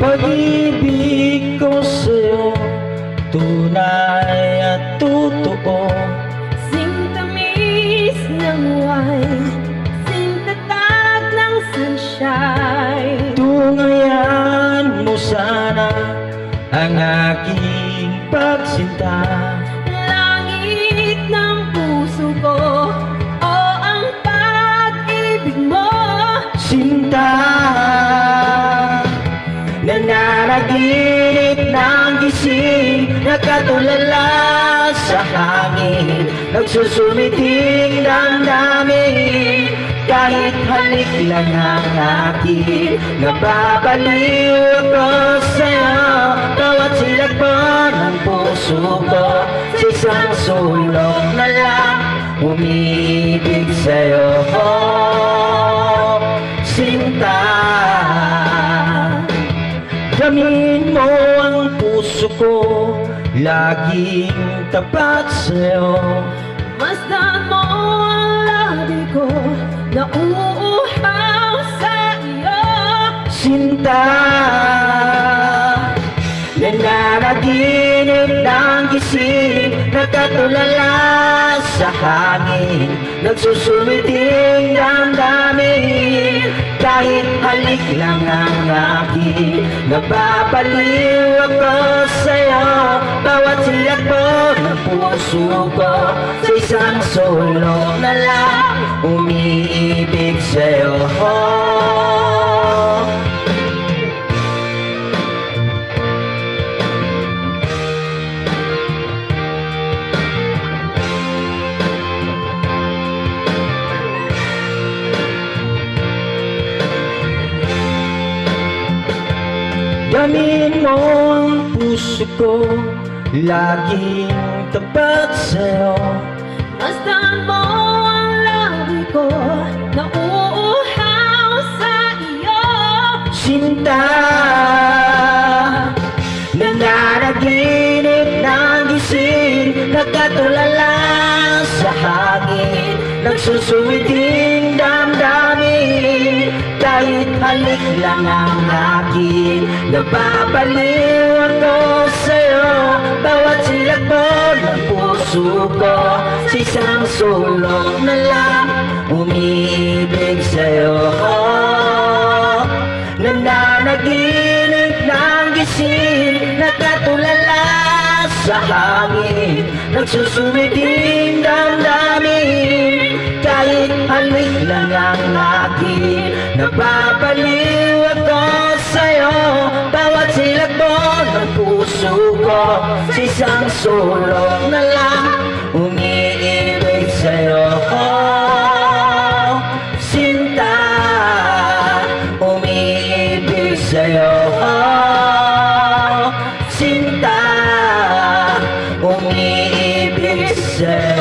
Pag-ibig ko sa'yo, tunay at totoo. Singtamis ng wine, singtatag ng sunshine. Tungayan mo sana ang aking pagsinta. Langit ng puso ko, o ang pag-ibig mo. Sinta, nananaginip ng gising, nakatulala sa hangin, nagsusumiting damdamin. Kahit halik lang ang akin, nababaliw ako sa'yo. Bawat silagpo ng puso ko, sa isang sulok na lang umiibig sa'yo. Sinta, damin mo ang puso ko, laging tapat sa'yo. Masdan mo ang labi ko, na uuhaw sa iyo. Sinta, nananaginip ng gising, nakatulala sa hangin, nagsusumiting damdamin. Kahit halik lang ang akin, nababaliw ako sa'yo. Bawat silagpo ng puso ko, sa isang sulok na lang umiibig sa'yo. Damin mo ang puso ko, laging tapat sa'yo. Masdan mo ang labi ko, na uuhaw sa iyo. Sinta, nananaginip ng gising, nakatulala sa hangin, nagsusumiting damdamin. Kahit halik lang ang akin, nababaliw ako sa'yo. Bawat silagpo ng puso ko, sa isang sulok na lang umiibig sa'yo. Nananaginip ng gising, nakatulala sa hangin, nagsusumiting damdamin. Kahit halik lang ang akin, nababaliw ako sa'yo. Bawat silagpo ng puso ko, sa isang sulok na lang umiibig sa'yo. Sinta, umiibig sa'yo. Sinta, umiibig sa'yo.